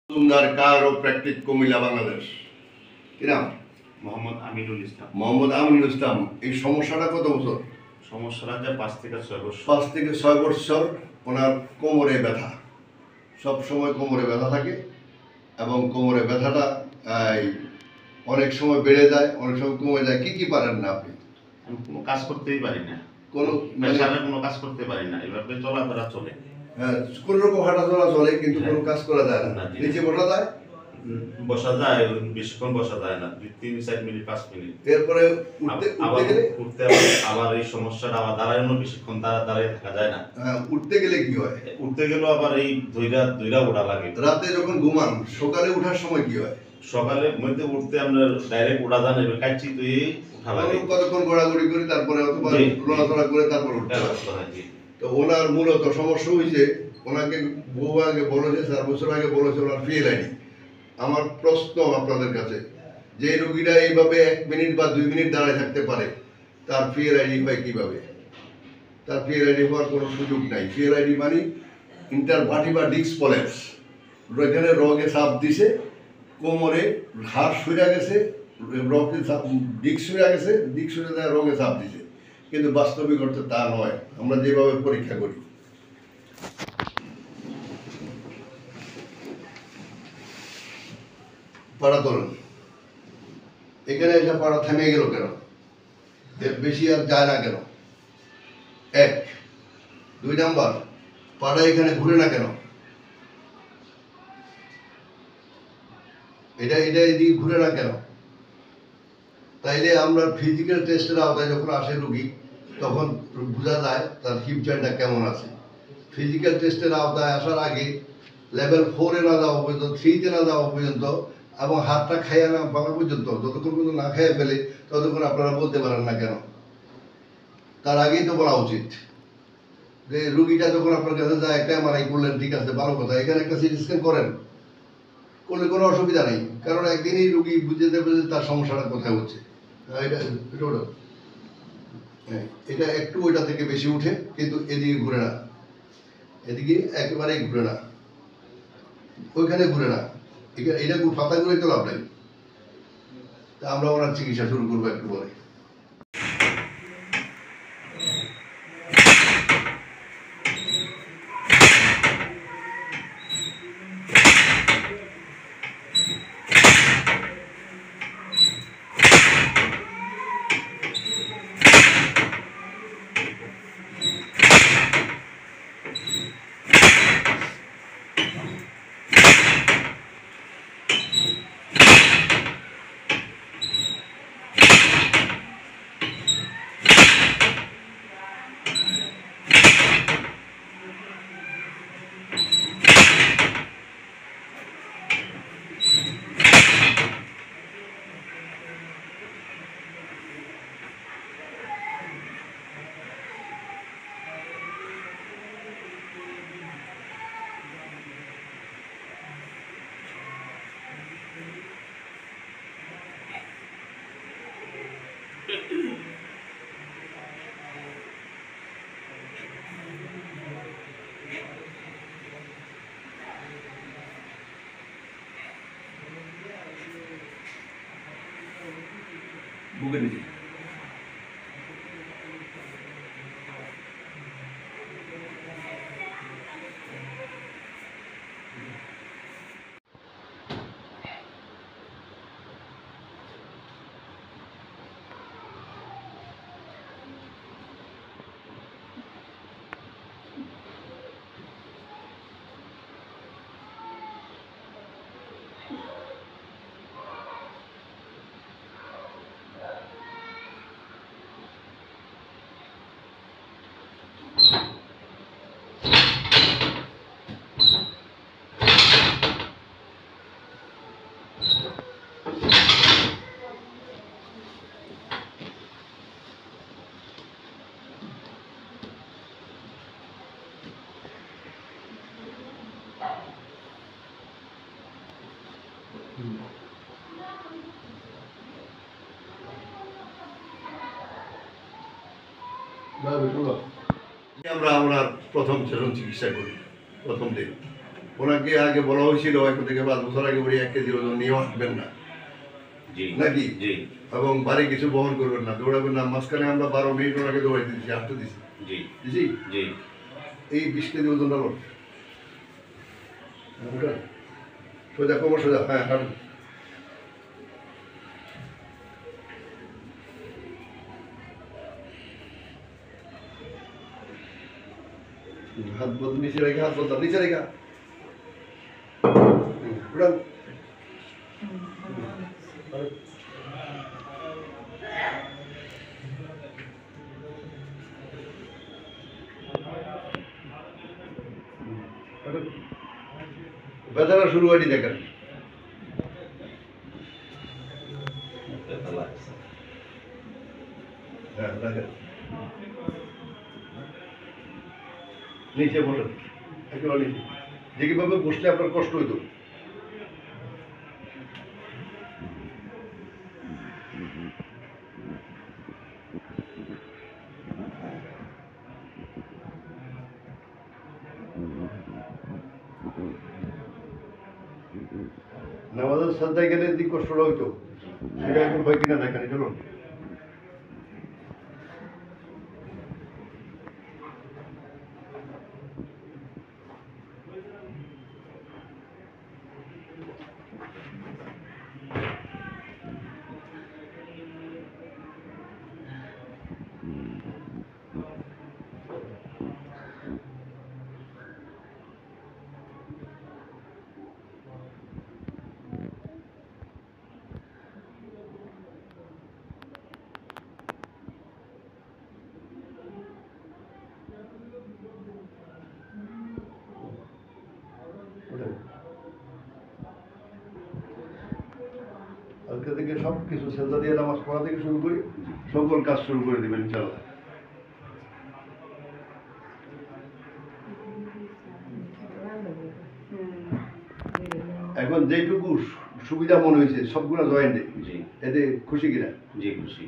সুন্দর কায়োপ্র্যাকটিক কুমিল্লা বাংলাদেশ। কি নাম? মোহাম্মদ আমিনুল ইসলাম। মোহাম্মদ আমিনুল ইসলাম। এই সমস্যাটা কত বছর? সমস্যাটা যে 5 থেকে 6 বছর। 5 থেকে 6 বছর ওনার কোমরে ব্যথা, সব সময় কোমরে ব্যথা থাকে এবং কোমরে ব্যথাটা অনেক সময় বেড়ে যায়, অনেক সময় কমে যায়। কি পারেন না আপনি? আমি কোনো কাজ করতেই পারি না, কোনো কোনো কাজ করতে পারি না, এভাবে চলাফেরা চলে। হ্যাঁ, কোনো রকম হাঁটাচলা চলে কিন্তু কোনো কাজ করা যায় না। নিচে বসা যায়? বসা যায়, বেশিক্ষণ বসা যায় না, 3-4 মিনিট 5 মিনিট। এরপরে উঠতে আবার এই সমস্যাটা আবার দাঁড়ানো, বেশিক্ষণ দাঁড়িয়ে থাকা যায় না। হ্যাঁ, উঠতে গেলে কি হয়? উঠতে গেলেও আবার এই ধইরা ওঠা লাগে। রাতে যখন ঘুমান, সকালে ওঠার সময় কি হয়? সকালে মধ্যে উঠতে আমরা ডাইরেক্ট ওঠা যায় না, কাচ্চি তুই উঠা লাগে। কতক্ষণ ঘোরাঘুরি করে তারপরে অথবা নড়াচড়া করে তারপর উঠতে হয়। তো ওনার মূলত সমস্যা হয়েছে, ওনাকে বহু আগে বলেছে, 4 বছর আগে বলেছে ওনার পিএলআইডি। আমার প্রশ্ন আপনাদের কাছে, যে রোগীরা এইভাবে 1 মিনিট বা 2 মিনিট দাঁড়ায় থাকতে পারে, তার পিএলআইডি হয় কিভাবে? তার পিএলআইডি হওয়ার কোনো সুযোগ নাই। পিএলআইডি মানে ইন্টারভার্টিব্রাল ডিস্ক প্রলেপস। এখানে রগে চাপ দিছে, কোমরে হাড় সরে গেছে, রগে ডিস্ক সরে গেছে, ডিস্ক সরে যায়, রগে চাপ দিছে। কিন্তু বাস্তবিক অর্থে তা নয়, আমরা যেভাবে পরীক্ষা করি। পাড়া তোলেন, এখানে এসে পাড়া থেমে গেল কেন? বেশি আর যায় না কেন? 1। 2 নাম্বার, পাড়া এখানে ঘুরে না কেন? এটা এদিকে ঘুরে না কেন? তাইলে আমরা ফিজিক্যাল টেস্টের আওতায় যখন আসে রোগী, তখন বোঝা যায় তার হিপ জয়েন্টটা কেমন আছে। ফিজিক্যাল টেস্টের আওতায় আসার আগে লেভেল 4-এ না যাওয়া পর্যন্ত, 3-তে না যাওয়া পর্যন্ত এবং হাতটা খাইয়া না ভাঙা পর্যন্ত, যতক্ষণ পর্যন্ত না খাইয়া ফেলে ততক্ষণ আপনারা বলতে পারেন না কেন? তার আগেই তো বলা উচিত যে রুগীটা যখন আপনার কাছে যায়, একটা এমআরআই করলেন, ঠিক আছে, ভালো কথা, এখানে একটা সিটি স্ক্যান করেন, করলে কোনো অসুবিধা নেই। কারণ একদিনই রুগী বুঝে দেবে যে তার সমস্যাটা কোথায় হচ্ছে। এটা একটু ওইটা থেকে বেশি উঠে, কিন্তু এদিকে ঘুরে না, এদিকে একেবারেই ঘুরে না, ওইখানে ঘুরে না, এটা ফাতা ঘুরে তো লাভ নাই। তা আমরা ওনার চিকিৎসা শুরু করবো একটু পরে। বুকে নিচে আমরা প্রথম সেশন চিকিৎসা করি, প্রথম দিন। ওনাকে আগে বলা হয়েছিল এখন থেকে 5 বছর আগে উনি 1 কেজি ওজন নিয়ে আসবেন না জি নাকি জি এবং বাড়ি কিছু বহন করবেন না, দৌড়াবেন না। মাঝখানে আমরা 12 মিনিট ওনাকে দৌড়াই দিচ্ছি, আসতে দিচ্ছি জি জি। জি এই 20 কেজি ওজনটা লোন সোজা কোমর সোজা, হ্যাঁ হাঁটুন। হাত বদল নিচে রেখে, হাত বদলাম নিচে রেখা উড়ান। ব্যথাটা শুরু হয়নি দেখেন, ব্যথা লাগছে। হ্যাঁ দেখেন নিচে বসেন, একেবারে নিচে, যে কিভাবে বসলে আপনার কষ্ট হইতো। নামাজের শ্রদ্ধায় গেলে যে কষ্টটা হইতো সেটা এখন হয় কিনা দেখেন, চলুন। আজকে থেকে সব কিছু সেজদা দিয়ে নামাজ পড়া থেকে শুরু করি, সকল কাজ শুরু করে দেবেন ইনশাআল্লাহ। এখন যেটুকু সুবিধা মনে হয়েছে সবগুলো জয়েন্টে, জি এতে খুশি কিনা? জি খুশি।